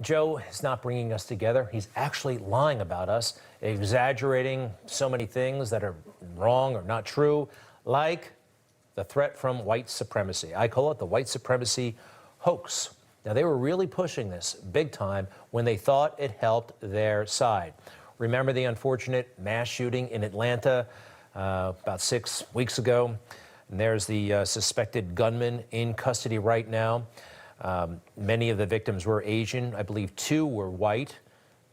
Joe is not bringing us together. He's actually lying about us, exaggerating so many things that are wrong or not true, like the threat from white supremacy. I call it the white supremacy hoax. Now, they were really pushing this big time when they thought it helped their side. Remember the unfortunate mass shooting in Atlanta about 6 weeks ago? And there's the suspected gunman in custody right now. Many of the victims were Asian. I believe 2 were white.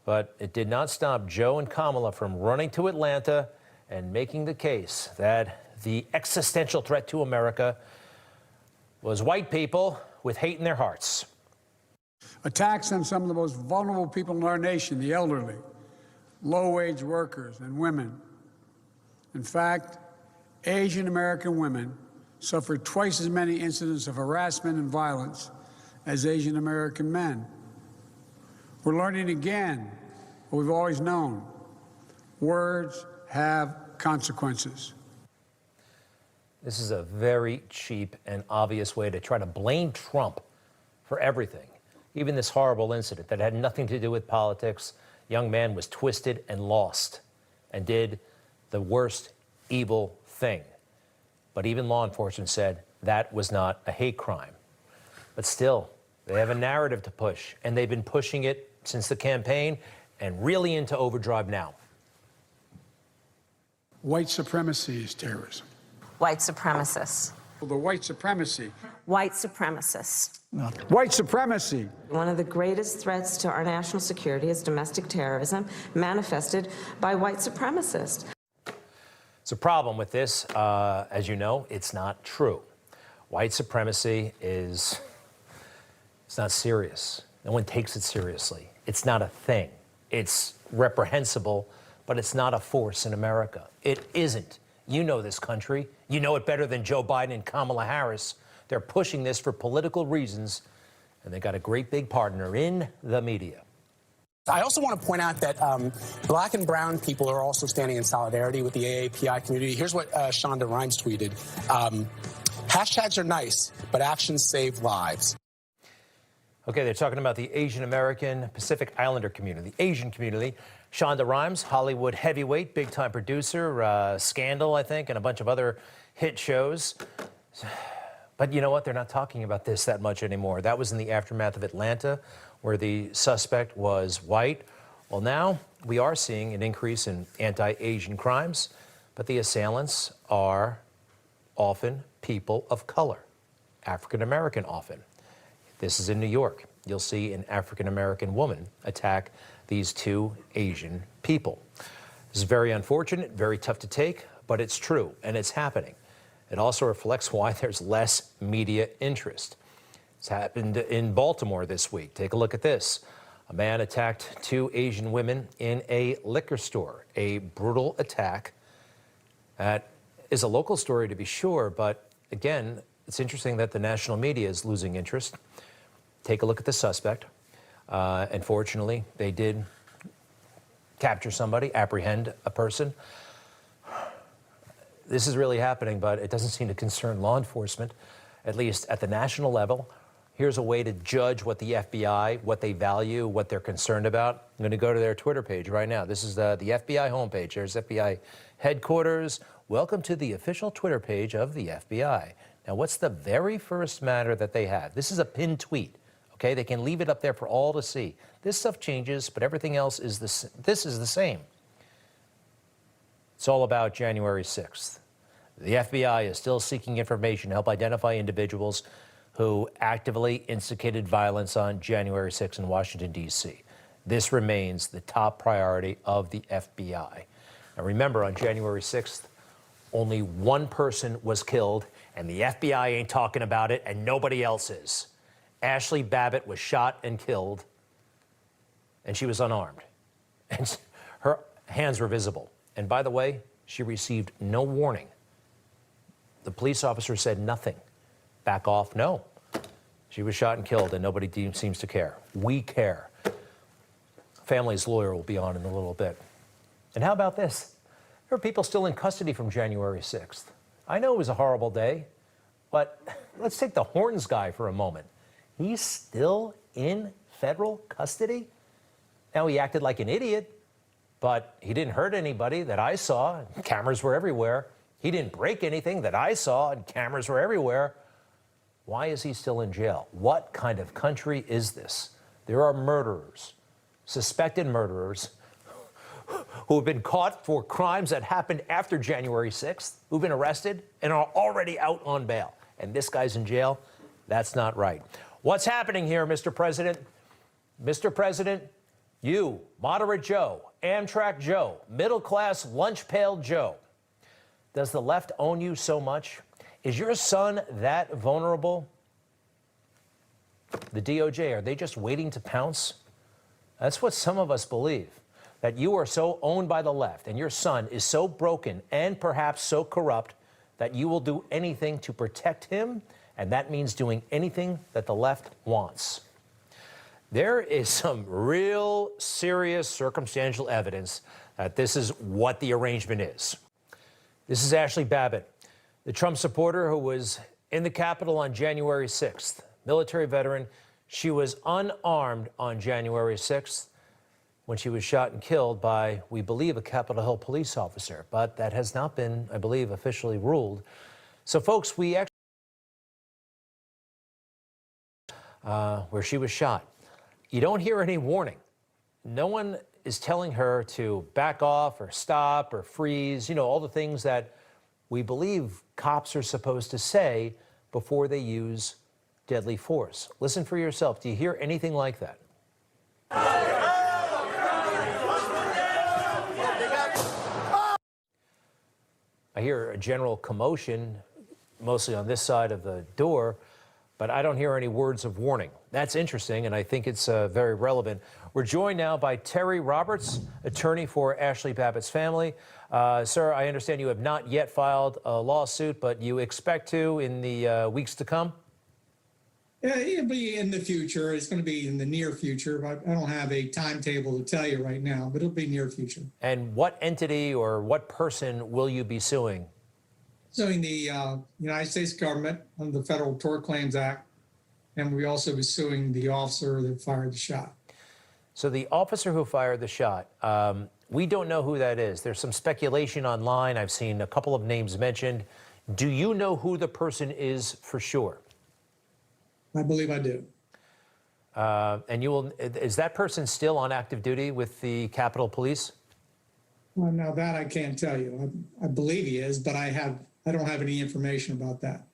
But it did not stop Joe and Kamala from running to Atlanta and making the case that the existential threat to America was white people with hate in their hearts. Attacks on some of the most vulnerable people in our nation, the elderly, low-wage workers, and women. In fact, Asian American women suffered twice as many incidents of harassment and violence as Asian American men. We're learning again what we've always known. Words have consequences. This is a very cheap and obvious way to try to blame Trump for everything. Even this horrible incident that had nothing to do with politics. Young man was twisted and lost and did the worst evil thing. But even law enforcement said that was not a hate crime. But still, they have a narrative to push, and they've been pushing it since the campaign and really into overdrive now. White supremacy is terrorism. White supremacists. The white supremacy. White supremacists. White supremacy. One of the greatest threats to our national security is domestic terrorism, manifested by white supremacists. It's a problem with this. As you know, it's not true. White supremacy it's not serious. No one takes it seriously. It's not a thing. It's reprehensible, but it's not a force in America. It isn't. You know this country. You know it better than Joe Biden and Kamala Harris. They're pushing this for political reasons, and they got a great big partner in the media. I also want to point out that black and brown people are also standing in solidarity with the AAPI community. Here's what Shonda Rhimes tweeted. Hashtags are nice, but actions save lives. Okay, they're talking about the Asian American Pacific Islander community, the Asian community. Shonda Rhimes, Hollywood heavyweight, big-time producer, Scandal, I think, and a bunch of other hit shows. But you know what? They're not talking about this that much anymore. That was in the aftermath of Atlanta, where the suspect was white. Well, now we are seeing an increase in anti-Asian crimes, but the assailants are often people of color, African-American often. This is in New York. You'll see an African-American woman attack these 2 Asian people. This is very unfortunate, very tough to take, but it's true, and it's happening. It also reflects why there's less media interest. It's happened in Baltimore this week. Take a look at this. A man attacked 2 Asian women in a liquor store. A brutal attack. That is a local story to be sure, but again, it's interesting that the national media is losing interest. Take a look at the suspect. Unfortunately, they did capture somebody, apprehend a person. This is really happening, but it doesn't seem to concern law enforcement, at least at the national level. Here's a way to judge what the FBI, what they value, what they're concerned about. I'm going to go to their Twitter page right now. This is the FBI homepage. There's FBI headquarters. Welcome to the official Twitter page of the FBI. Now, what's the very first matter that they have? This is a pinned tweet. Okay, they can leave it up there for all to see. This stuff changes, but everything else is this is the same. It's all about January 6th. The FBI is still seeking information to help identify individuals who actively instigated violence on January 6th in Washington, D.C. This remains the top priority of the FBI. Now remember, on January 6th, only 1 person was killed, and the FBI ain't talking about it, and nobody else is. Ashley Babbitt was shot and killed, and she was unarmed. And her hands were visible. And by the way, she received no warning. The police officer said nothing. Back off, no. She was shot and killed, and nobody seems to care. We care. Family's lawyer will be on in a little bit. And how about this? There are people still in custody from January 6th. I know it was a horrible day, but let's take the Horns guy for a moment. He's still in federal custody. Now, he acted like an idiot, but he didn't hurt anybody that I saw. Cameras were everywhere. He didn't break anything that I saw, and cameras were everywhere. Why is he still in jail? What kind of country is this? There are murderers, suspected murderers, who have been caught for crimes that happened after January 6th, who've been arrested and are already out on bail. And this guy's in jail? That's not right. What's happening here, Mr. President? Mr. President, you, Moderate Joe, Amtrak Joe, middle-class lunch pail Joe, does the left own you so much? Is your son that vulnerable? The DOJ, are they just waiting to pounce? That's what some of us believe, that you are so owned by the left and your son is so broken and perhaps so corrupt that you will do anything to protect him, and that means doing anything that the left wants. There is some real serious circumstantial evidence that this is what the arrangement is. This is Ashley Babbitt, the Trump supporter who was in the Capitol on January 6th, military veteran. She was unarmed on January 6th when she was shot and killed by, we believe, a Capitol Hill police officer. But that has not been, I believe, officially ruled. So, folks, we actually where she was shot. You don't hear any warning. No one is telling her to back off or stop or freeze, you know, all the things that we believe cops are supposed to say before they use deadly force. Listen for yourself. Do you hear anything like that? I hear a general commotion, mostly on this side of the door, but I don't hear any words of warning. That's interesting, and I think it's very relevant. We're joined now by Terry Roberts, attorney for Ashley Babbitt's family. Sir, I understand you have not yet filed a lawsuit, but you expect to in the weeks to come? Yeah, it'll be in the future. It's going to be in the near future, but I don't have a timetable to tell you right now, but it'll be near future. And what entity or what person will you be suing? Suing the United States government under the Federal Tort Claims Act, and we also be suing the officer that fired the shot. So the officer who fired the shot, we don't know who that is. There's some speculation online. I've seen a couple of names mentioned. Do you know who the person is for sure? I believe I do. And you will, is that person still on active duty with the Capitol Police? Well, now that I can't tell you. I believe he is, but I don't have any information about that.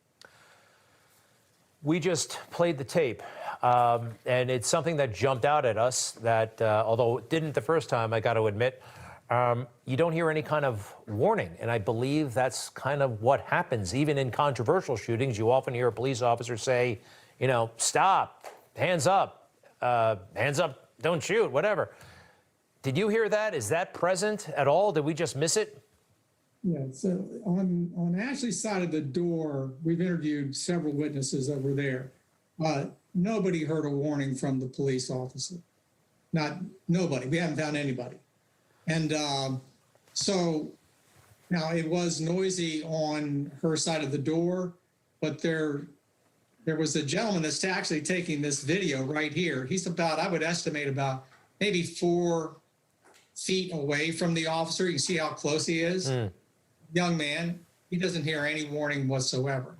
We just played the tape, and it's something that jumped out at us that, although it didn't the first time, I got to admit, you don't hear any kind of warning. And I believe that's kind of what happens. Even in controversial shootings, you often hear a police officer say, you know, stop, hands up, don't shoot, whatever. Did you hear that? Is that present at all? Did we just miss it? Yeah, so on Ashley's side of the door, we've interviewed several witnesses that were there. Nobody heard a warning from the police officer. Nobody. We haven't found anybody. And so now it was noisy on her side of the door, but there was a gentleman that's actually taking this video right here. He's about, I would estimate, about maybe 4 feet away from the officer. You can see how close he is. Young man, he doesn't hear any warning whatsoever.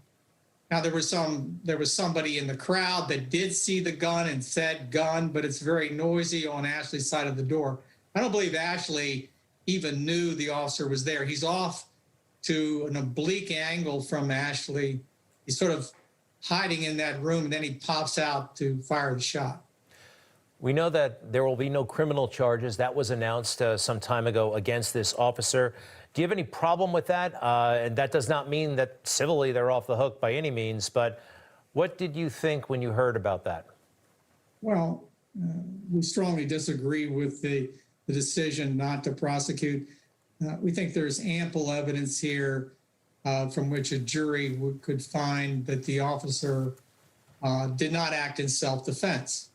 Now, there was somebody in the crowd that did see the gun and said gun, but it's very noisy on Ashley's side of the door. I don't believe Ashley even knew the officer was there. He's off to an oblique angle from Ashley. He's sort of hiding in that room, and then he pops out to fire the shot. We know that there will be no criminal charges. That was announced some time ago against this officer. Do you have any problem with that? And that does not mean that civilly they're off the hook by any means, but what did you think when you heard about that? Well, we strongly disagree with the decision not to prosecute. We think there's ample evidence here from which a jury could find that the officer did not act in self-defense.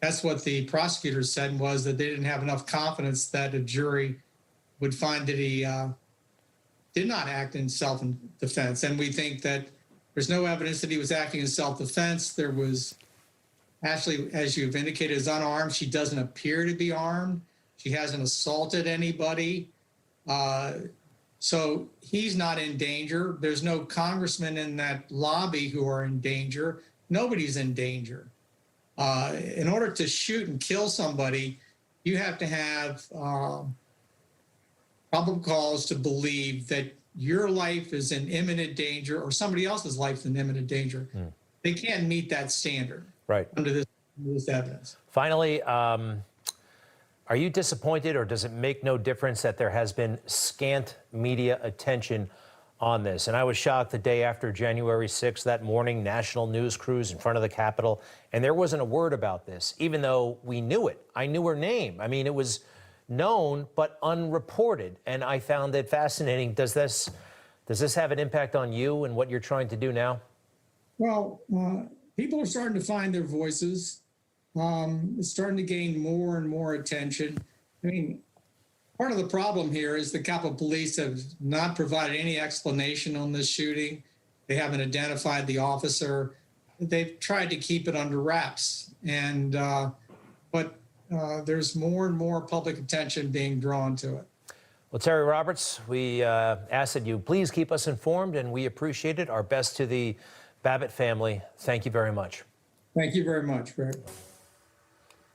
That's what the prosecutor said, was that they didn't have enough confidence that a jury would find that he did not act in self-defense. And we think that there's no evidence that he was acting in self-defense. There was Ashley, as you've indicated, is unarmed. She doesn't appear to be armed. She hasn't assaulted anybody. So he's not in danger. There's no congressmen in that lobby who are in danger. Nobody's in danger. In order to shoot and kill somebody, you have to have probable cause to believe that your life is in imminent danger or somebody else's life is in imminent danger. They can't meet that standard under this evidence. Finally, are you disappointed, or does it make no difference that there has been scant media attention on this? And I was shocked the day after January 6th, that morning, national news crews in front of the Capitol, and there wasn't a word about this, even though we knew it. I knew her name. I mean, it was known but unreported, and I found it fascinating. Does this have an impact on you and what you're trying to do now? Well, people are starting to find their voices. It's starting to gain more and more attention. I mean, part of the problem here is the Capitol Police have not provided any explanation on this shooting. They haven't identified the officer. They've tried to keep it under wraps, and but there's more and more public attention being drawn to it. Well, Terry Roberts, we ask that you please keep us informed, and we appreciate it. Our best to the Babbitt family. Thank you very much. Thank you very much, Greg.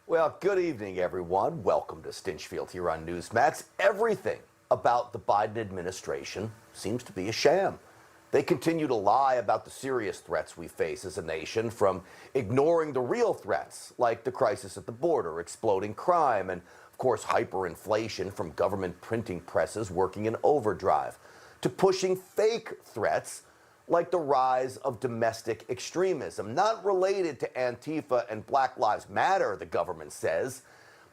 Well, good evening, everyone. Welcome to Stinchfield here on Newsmax. Everything about the Biden administration seems to be a sham. They continue to lie about the serious threats we face as a nation, from ignoring the real threats, like the crisis at the border, exploding crime, and, of course, hyperinflation from government printing presses working in overdrive, to pushing fake threats like the rise of domestic extremism, not related to Antifa and Black Lives Matter, the government says,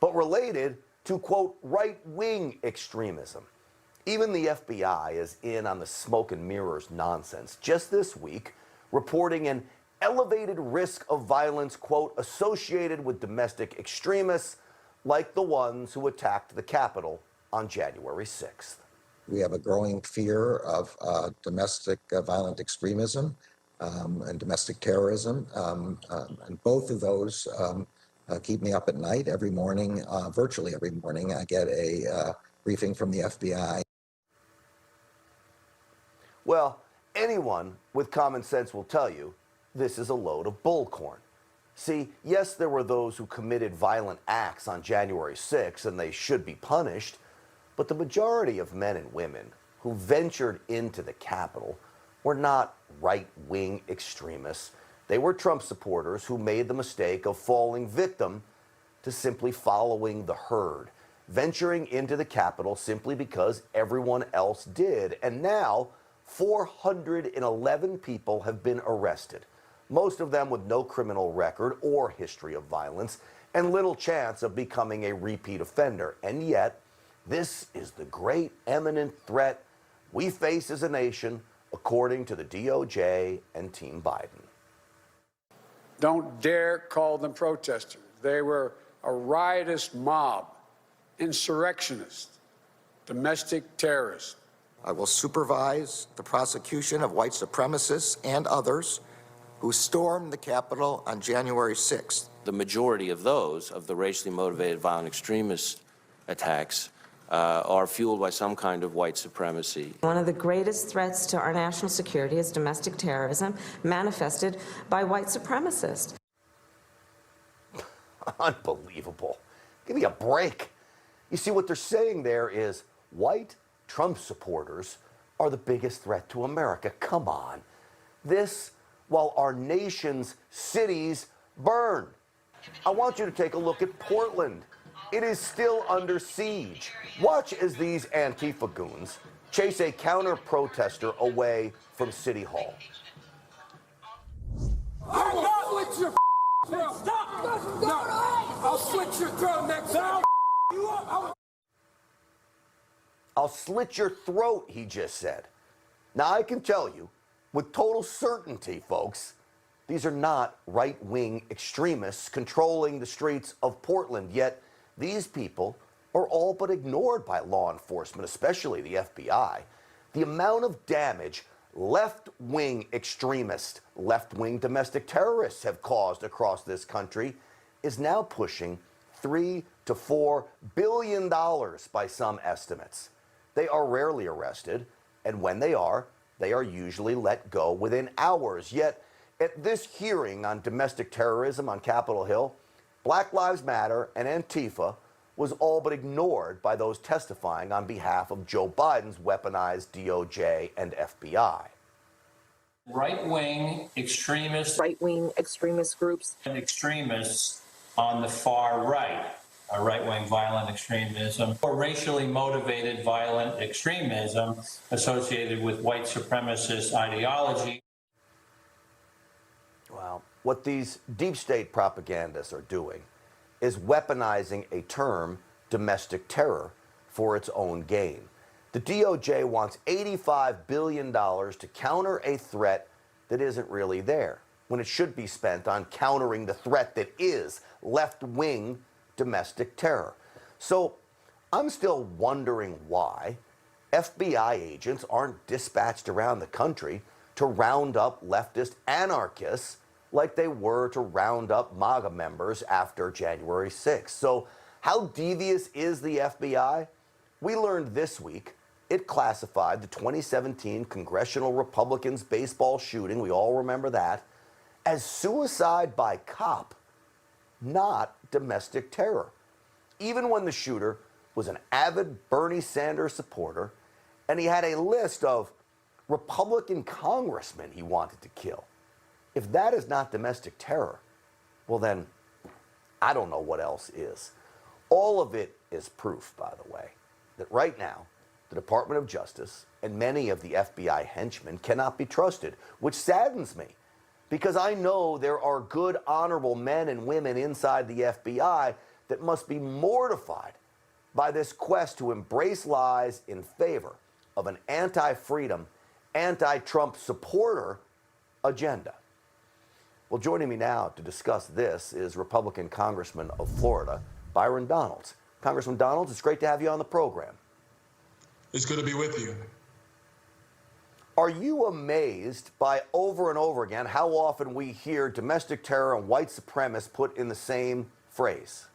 but related to, quote, right-wing extremism. Even the FBI is in on the smoke and mirrors nonsense. Just this week, reporting an elevated risk of violence, quote, associated with domestic extremists like the ones who attacked the Capitol on January 6th. We have a growing fear of domestic violent extremism and domestic terrorism. And both of those keep me up at night every morning. Virtually every morning, I get a briefing from the FBI. Well, anyone with common sense will tell you this is a load of bullcorn. See, yes, there were those who committed violent acts on January 6th, and they should be punished. But the majority of men and women who ventured into the Capitol were not right-wing extremists. They were Trump supporters who made the mistake of falling victim to simply following the herd, venturing into the Capitol simply because everyone else did. And now, 411 people have been arrested, most of them with no criminal record or history of violence, and little chance of becoming a repeat offender. And yet, this is the great imminent threat we face as a nation, according to the DOJ and Team Biden. Don't dare call them protesters. They were a riotous mob, insurrectionists, domestic terrorists. I will supervise the prosecution of white supremacists and others who stormed the Capitol on January 6th. The majority of those, of the racially motivated violent extremist attacks, are fueled by some kind of white supremacy. One of the greatest threats to our national security is domestic terrorism, manifested by white supremacists. Unbelievable. Give me a break. You see, what they're saying there is white Trump supporters are the biggest threat to America. Come on. This while our nation's cities burn. I want you to take a look at Portland. It is still under siege. Watch as these Antifa goons chase a counter-protester away from City Hall. I'm not slit your throat. Stop! No, I'll slit your throat next time. I'll slit your throat, he just said. Now, I can tell you with total certainty, folks, these are not right-wing extremists controlling the streets of Portland, yet these people are all but ignored by law enforcement, especially the FBI. The amount of damage left-wing extremists, left-wing domestic terrorists have caused across this country is now pushing $3 to $4 billion by some estimates. They are rarely arrested, and when they are usually let go within hours. Yet, at this hearing on domestic terrorism on Capitol Hill, Black Lives Matter and Antifa was all but ignored by those testifying on behalf of Joe Biden's weaponized DOJ and FBI. Right-wing extremists groups and extremists on the far right, right-wing violent extremism, or racially motivated violent extremism associated with white supremacist ideology. Well, what these deep state propagandists are doing is weaponizing a term, domestic terror, for its own gain. The DOJ wants $85 billion to counter a threat that isn't really there, when it should be spent on countering the threat that is left-wing domestic terror. So I'm still wondering why FBI agents aren't dispatched around the country to round up leftist anarchists like they were to round up MAGA members after January 6th. So how devious is the FBI? We learned this week it classified the 2017 congressional Republicans baseball shooting, we all remember that, as suicide by cop, not domestic terror. Even when the shooter was an avid Bernie Sanders supporter and he had a list of Republican congressmen he wanted to kill. If that is not domestic terror, well then, I don't know what else is. All of it is proof, by the way, that right now, the Department of Justice and many of the FBI henchmen cannot be trusted, which saddens me, because I know there are good, honorable men and women inside the FBI that must be mortified by this quest to embrace lies in favor of an anti-freedom, anti-Trump supporter agenda. Well, joining me now to discuss this is Republican Congressman of Florida, Byron Donalds. Congressman Donalds, it's great to have you on the program. It's good to be with you. Are you amazed by over and over again how often we hear domestic terror and white supremacists put in the same phrase?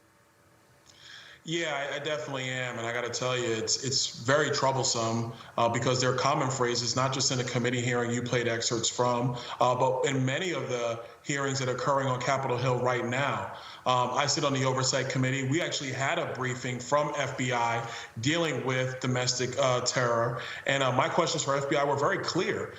Yeah, I definitely am, and I got to tell you, it's very troublesome because they're common phrases, not just in the committee hearing you played excerpts from, but in many of the hearings that are occurring on Capitol Hill right now. I sit on the Oversight Committee. We actually had a briefing from FBI dealing with domestic terror, and my questions for FBI were very clear.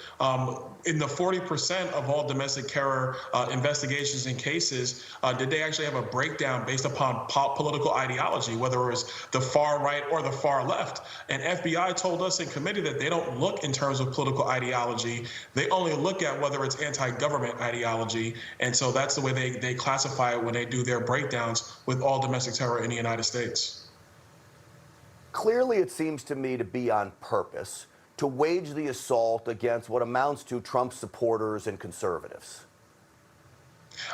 In the 40% of all domestic terror investigations and cases, did they actually have a breakdown based upon political ideology, whether it was the far right or the far left? And FBI told us in committee that they don't look in terms of political ideology. They only look at whether it's anti-government ideology. And so that's the way they classify it when they do their breakdowns with all domestic terror in the United States. Clearly, it seems to me to be on purpose to wage the assault against what amounts to Trump supporters and conservatives.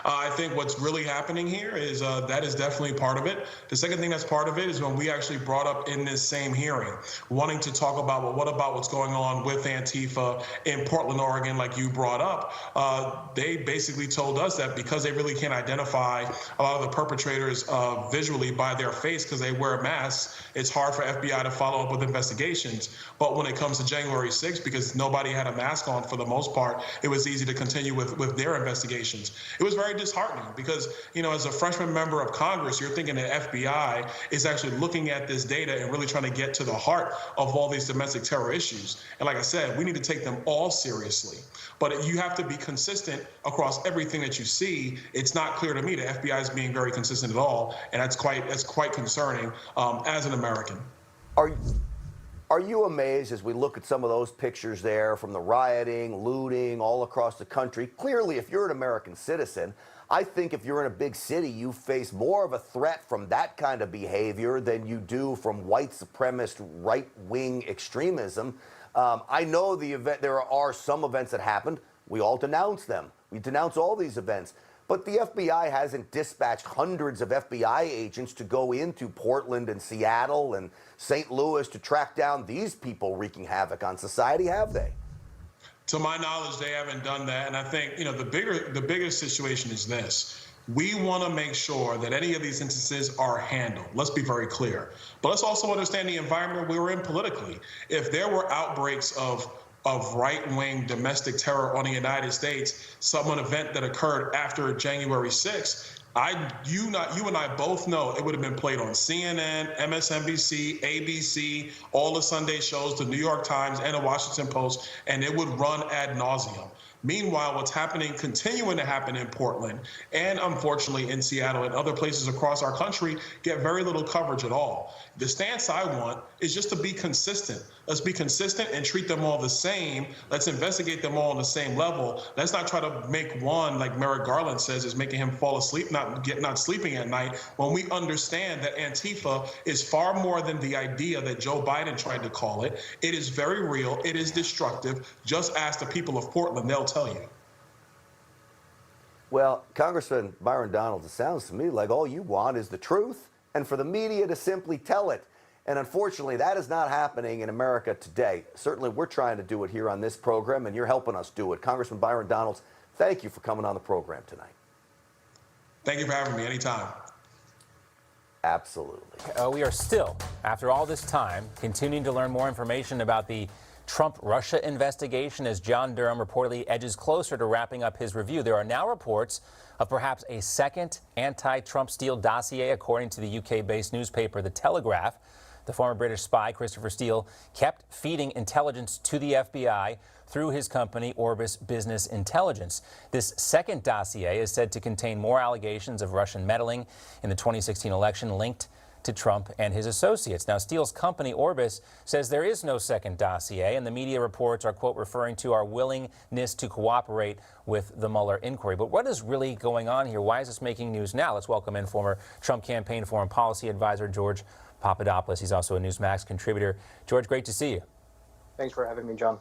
I think what's really happening here is that is definitely part of it. The second thing that's part of it is when we actually brought up in this same hearing, wanting to talk about, well, what about what's going on with Antifa in Portland, Oregon, like you brought up. They basically told us that because they really can't identify a lot of the perpetrators visually by their face because they wear masks, it's hard for FBI to follow up with investigations. But when it comes to January 6th, because nobody had a mask on for the most part, it was easy to continue with their investigations. It was very disheartening because, you know, as a freshman member of Congress, you're thinking that FBI is actually looking at this data and really trying to get to the heart of all these domestic terror issues. And like I said, we need to take them all seriously. But you have to be consistent across everything that you see. It's not clear to me that FBI is being very consistent at all, and that's quite concerning as an American. Are you amazed as we look at some of those pictures there from the rioting, looting all across the country? Clearly, if you're an American citizen, I think if you're in a big city, you face more of a threat from that kind of behavior than you do from white supremacist right-wing extremism. I know there are some events that happened. We all denounce them. We denounce all these events. But the FBI hasn't dispatched hundreds of FBI agents to go into Portland and Seattle and St. Louis to track down these people wreaking havoc on society, have they? To my knowledge, they haven't done that. And I think, the bigger situation is this. We want to make sure that any of these instances are handled. Let's be very clear. But let's also understand the environment we were in politically. If there were outbreaks of right-wing domestic terror on the United States, an event that occurred after January 6th, you and I both know it would have been played on CNN, MSNBC, ABC, all the Sunday shows, the New York Times, and the Washington Post, and it would run ad nauseum. Meanwhile, what's continuing to happen in Portland, and unfortunately in Seattle and other places across our country, get very little coverage at all. The stance I want is just to be consistent. Let's be consistent and treat them all the same. Let's investigate them all on the same level. Let's not try to make one, like Merrick Garland says, is making him fall asleep, not sleeping at night, when we understand that Antifa is far more than the idea that Joe Biden tried to call it. It is very real. It is destructive. Just ask the people of Portland. They'll tell you. Well, Congressman Byron Donalds, it sounds to me like all you want is the truth and for the media to simply tell it. And unfortunately, that is not happening in America today. Certainly, we're trying to do it here on this program, and you're helping us do it. Congressman Byron Donalds, thank you for coming on the program tonight. Thank you for having me. Anytime. Absolutely. We are still, after all this time, continuing to learn more information about the Trump-Russia investigation as John Durham reportedly edges closer to wrapping up his review. There are now reports of perhaps a second anti-Trump Steele dossier, according to the UK-based newspaper The Telegraph. The former British spy, Christopher Steele, kept feeding intelligence to the FBI through his company, Orbis Business Intelligence. This second dossier is said to contain more allegations of Russian meddling in the 2016 election linked to Trump and his associates. Now, Steele's company, Orbis, says there is no second dossier, and the media reports are, quote, referring to our willingness to cooperate with the Mueller inquiry. But what is really going on here? Why is this making news now? Let's welcome in former Trump campaign foreign policy advisor George Papadopoulos. He's also a Newsmax contributor. George, great to see you. Thanks for having me, John.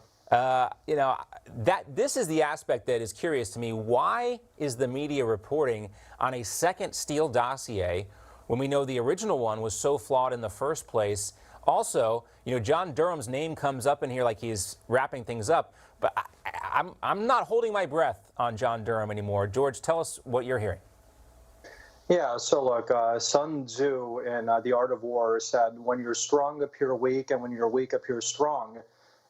This is the aspect that is curious to me. Why is the media reporting on a second Steele dossier when we know the original one was so flawed in the first place? Also, John Durham's name comes up in here like he's wrapping things up, but I'm not holding my breath on John Durham anymore. George, tell us what you're hearing. Yeah, so look, Sun Tzu in The Art of War said, when you're strong, appear weak, and when you're weak, appear strong.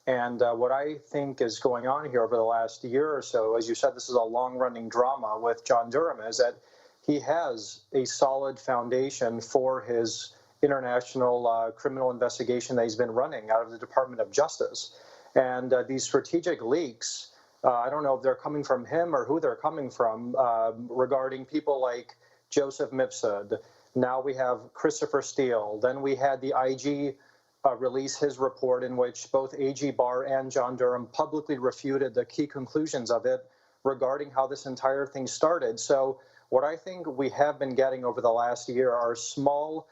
And what I think is going on here over the last year or so, as you said, this is a long-running drama with John Durham, is that he has a solid foundation for his international criminal investigation that he's been running out of the Department of Justice. And these strategic leaks, I don't know if they're coming from him or who they're coming from, regarding people like Joseph Mifsud. Now we have Christopher Steele. Then we had the IG release his report in which both AG Barr and John Durham publicly refuted the key conclusions of it regarding how this entire thing started. So what I think we have been getting over the last year are small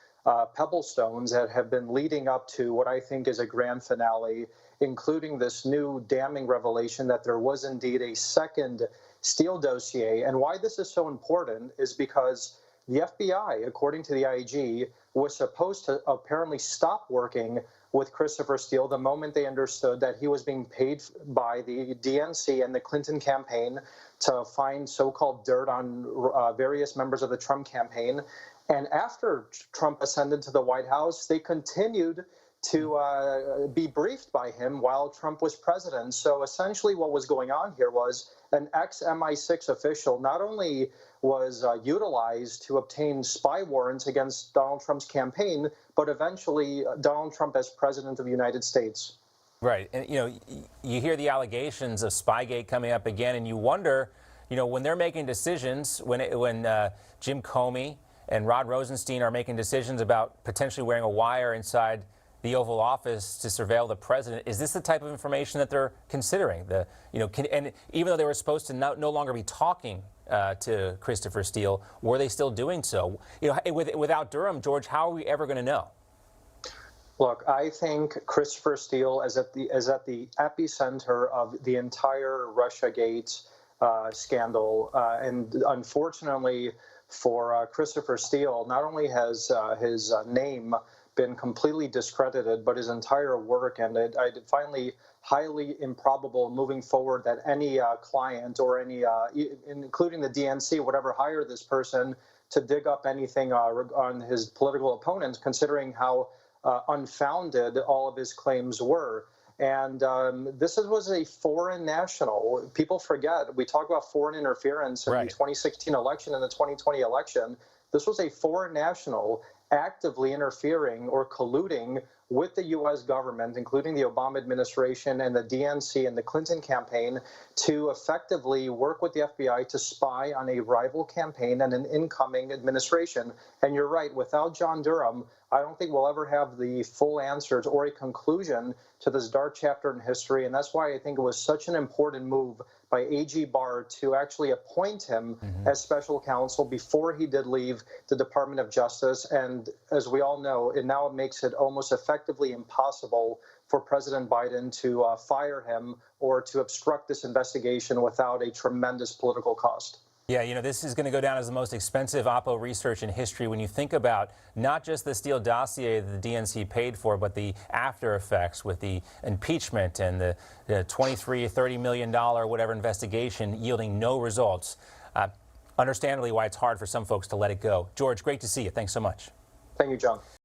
pebble stones that have been leading up to what I think is a grand finale, including this new damning revelation that there was indeed a second Steele dossier. And why this is so important is because the FBI, according to the IG, was supposed to apparently stop working with Christopher Steele the moment they understood that he was being paid by the DNC and the Clinton campaign to find so-called dirt on various members of the Trump campaign. And after Trump ascended to the White House, they continued to be briefed by him while Trump was president. So essentially what was going on here was an ex-MI6 official not only was utilized to obtain spy warrants against Donald Trump's campaign, but eventually Donald Trump as president of the United States. Right. And, you hear the allegations of Spygate coming up again, and you wonder, when they're making decisions, when Jim Comey and Rod Rosenstein are making decisions about potentially wearing a wire inside the Oval Office to surveil the president, is this the type of information that they're considering? And even though they were supposed to no longer be talking to Christopher Steele, were they still doing so? Without Durham, George, how are we ever going to know? Look, I think Christopher Steele is at the epicenter of the entire Russiagate scandal, and unfortunately for Christopher Steele, not only has his name been completely discredited, but his entire work, and I finally highly improbable moving forward that any client or any, including the DNC, would ever hire this person to dig up anything on his political opponents, considering how unfounded all of his claims were. And this was a foreign national. People forget. We talk about foreign interference in the 2016 election and the 2020 election. This was a foreign national actively interfering or colluding with the U.S. government, including the Obama administration and the DNC and the Clinton campaign, to effectively work with the FBI to spy on a rival campaign and an incoming administration. And you're right, without John Durham, I don't think we'll ever have the full answers or a conclusion to this dark chapter in history. And that's why I think it was such an important move by AG Barr to actually appoint him as special counsel before he did leave the Department of Justice. And as we all know, it now makes it almost effectively impossible for President Biden to fire him or to obstruct this investigation without a tremendous political cost. Yeah, you know, this is going to go down as the most expensive Oppo research in history when you think about not just the Steele dossier that the DNC paid for, but the after effects with the impeachment and the $23 or $30 million whatever investigation yielding no results. Understandably why it's hard for some folks to let it go. George, great to see you. Thanks so much. Thank you, John.